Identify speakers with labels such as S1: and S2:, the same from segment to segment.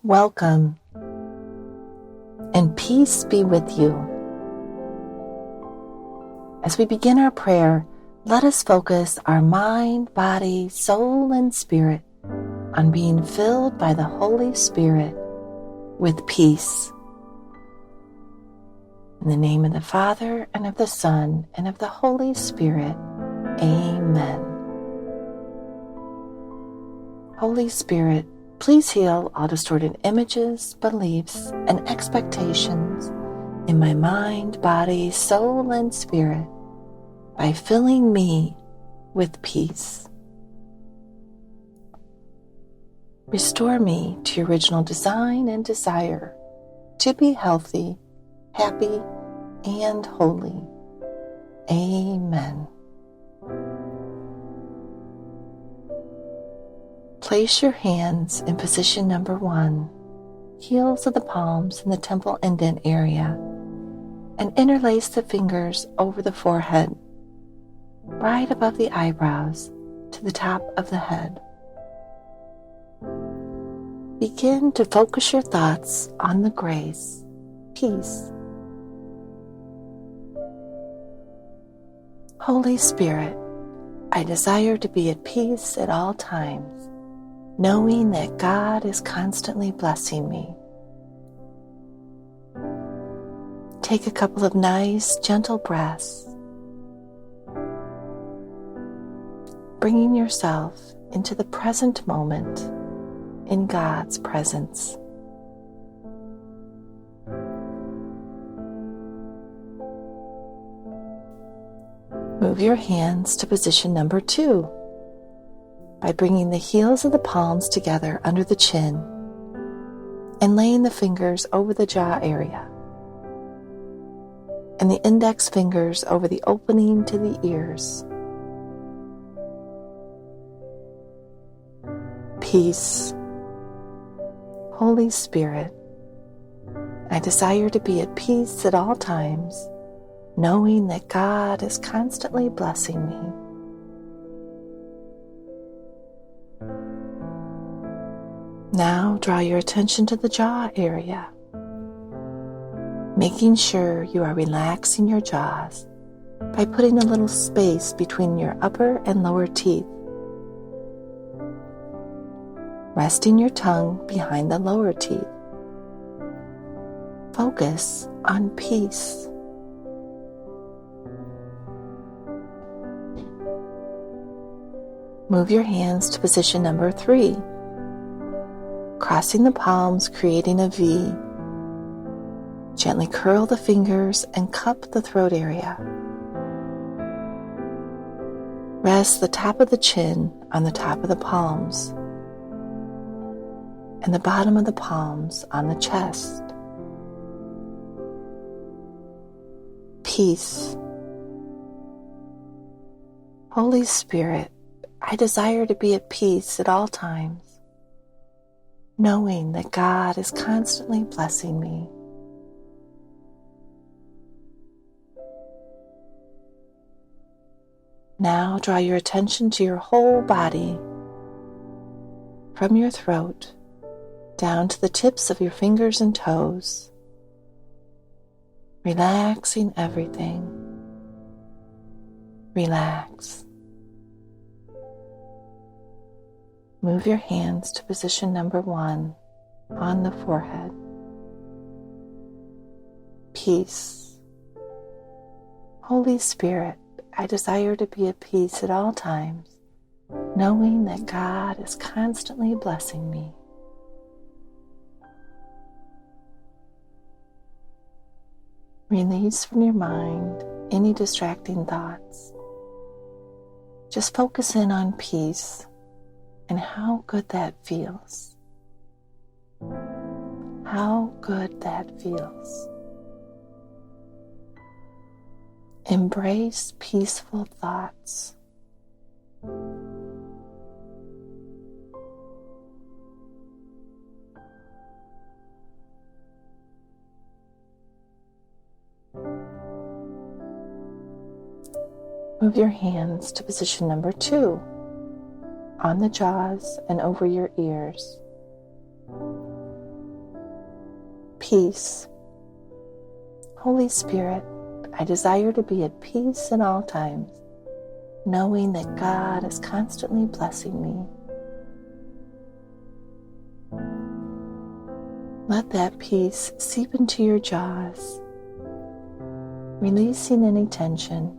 S1: Welcome, and peace be with you. As we begin our prayer, let us focus our mind, body, soul, and spirit on being filled by the Holy Spirit with peace. In the name of the Father, and of the Son, and of the Holy Spirit, Amen. Holy Spirit, please heal all distorted images, beliefs, and expectations in my mind, body, soul, and spirit by filling me with peace. Restore me to your original design and desire to be healthy, happy, and holy. Amen. Place your hands in position number 1, heels of the palms in the temple indent area, and interlace the fingers over the forehead, right above the eyebrows to the top of the head. Begin to focus your thoughts on the grace, peace. Holy Spirit, I desire to be at peace at all times, knowing that God is constantly blessing me. Take a couple of nice, gentle breaths, bringing yourself into the present moment in God's presence. Move your hands to position number 2 by bringing the heels of the palms together under the chin and laying the fingers over the jaw area and the index fingers over the opening to the ears. Peace. Holy Spirit, I desire to be at peace at all times, knowing that God is constantly blessing me. Now draw your attention to the jaw area, making sure you are relaxing your jaws by putting a little space between your upper and lower teeth, resting your tongue behind the lower teeth. Focus on peace. Move your hands to position number 3, crossing the palms, creating a V. Gently curl the fingers and cup the throat area. Rest the top of the chin on the top of the palms and the bottom of the palms on the chest. Peace. Holy Spirit, I desire to be at peace at all times, knowing that God is constantly blessing me. Now draw your attention to your whole body, from your throat down to the tips of your fingers and toes, relaxing everything. Relax. Move your hands to position number 1 on the forehead. Peace. Holy Spirit, I desire to be at peace at all times, knowing that God is constantly blessing me. Release from your mind any distracting thoughts. Just focus in on peace and how good that feels. How good that feels. Embrace peaceful thoughts. Move your hands to position number 2, on the jaws and over your ears. Peace. Holy Spirit, I desire to be at peace in all times, knowing that God is constantly blessing me. Let that peace seep into your jaws, releasing any tension,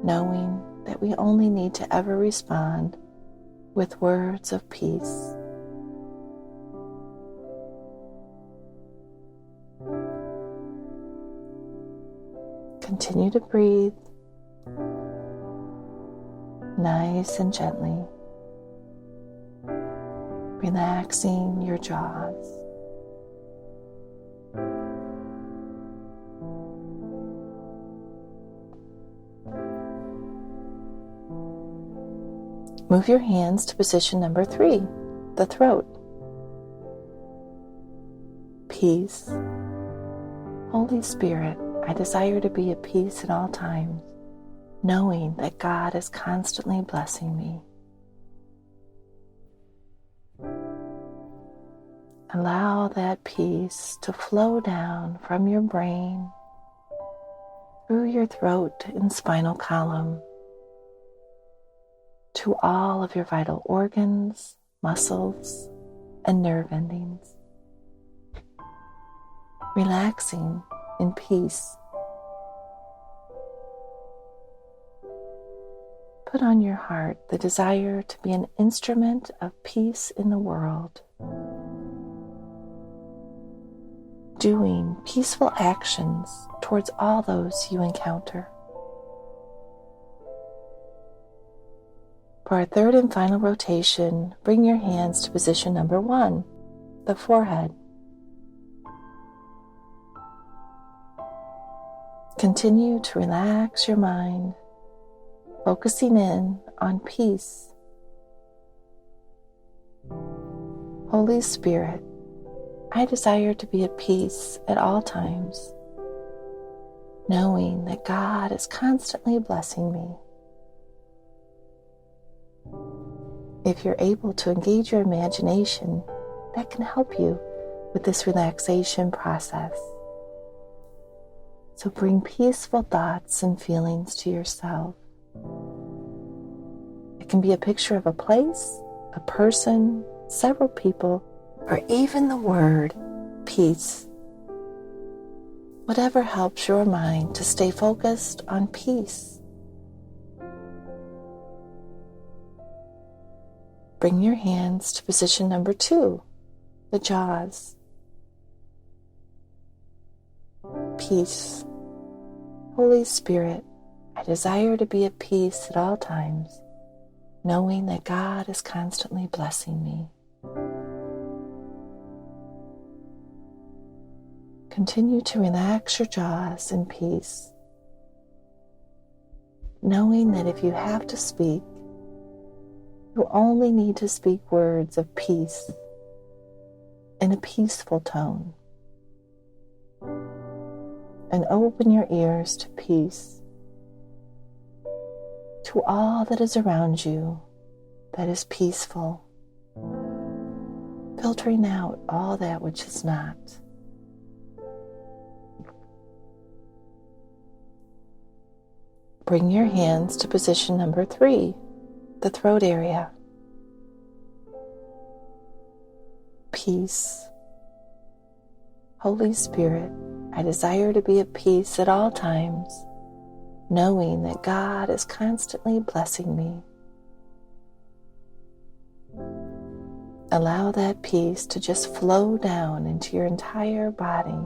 S1: knowing that we only need to ever respond with words of peace. Continue to breathe nice and gently, relaxing your jaws. Move your hands to position number 3, the throat. Peace. Holy Spirit, I desire to be at peace at all times, knowing that God is constantly blessing me. Allow that peace to flow down from your brain, through your throat and spinal column, to all of your vital organs, muscles, and nerve endings. Relaxing in peace. Put on your heart the desire to be an instrument of peace in the world, doing peaceful actions towards all those you encounter. For our third and final rotation, bring your hands to position number 1, the forehead. Continue to relax your mind, focusing in on peace. Holy Spirit, I desire to be at peace at all times, knowing that God is constantly blessing me. If you're able to engage your imagination, that can help you with this relaxation process. So bring peaceful thoughts and feelings to yourself. It can be a picture of a place, a person, several people, or even the word peace. Whatever helps your mind to stay focused on peace. Bring your hands to position number 2, the jaws. Peace. Holy Spirit, I desire to be at peace at all times, knowing that God is constantly blessing me. Continue to relax your jaws in peace, knowing that if you have to speak, you only need to speak words of peace in a peaceful tone, and open your ears to peace, to all that is around you that is peaceful, filtering out all that which is not. Bring your hands to position number 3, the throat area. Peace. Holy Spirit, I desire to be at peace at all times, knowing that God is constantly blessing me. Allow that peace to just flow down into your entire body,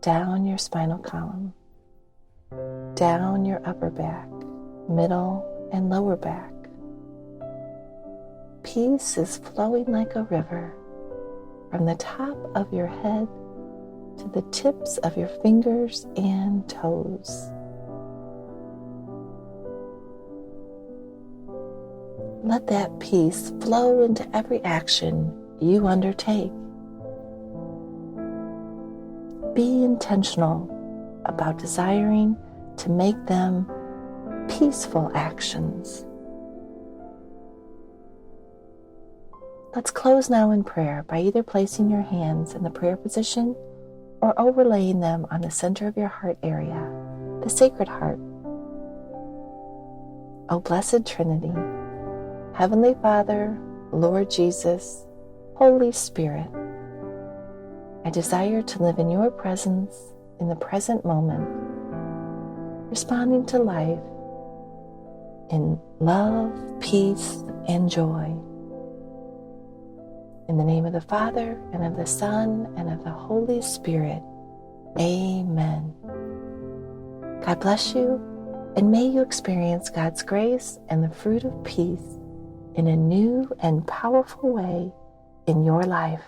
S1: down your spinal column, down your upper back, middle and lower back. Peace is flowing like a river from the top of your head to the tips of your fingers and toes. Let that peace flow into every action you undertake. Be intentional about desiring to make them peaceful actions. Let's close now in prayer by either placing your hands in the prayer position or overlaying them on the center of your heart area, the Sacred Heart. O Blessed Trinity, Heavenly Father, Lord Jesus, Holy Spirit, I desire to live in your presence in the present moment, responding to life in love, peace, and joy. In the name of the Father, and of the Son, and of the Holy Spirit. Amen. God bless you, and may you experience God's grace and the fruit of peace in a new and powerful way in your life.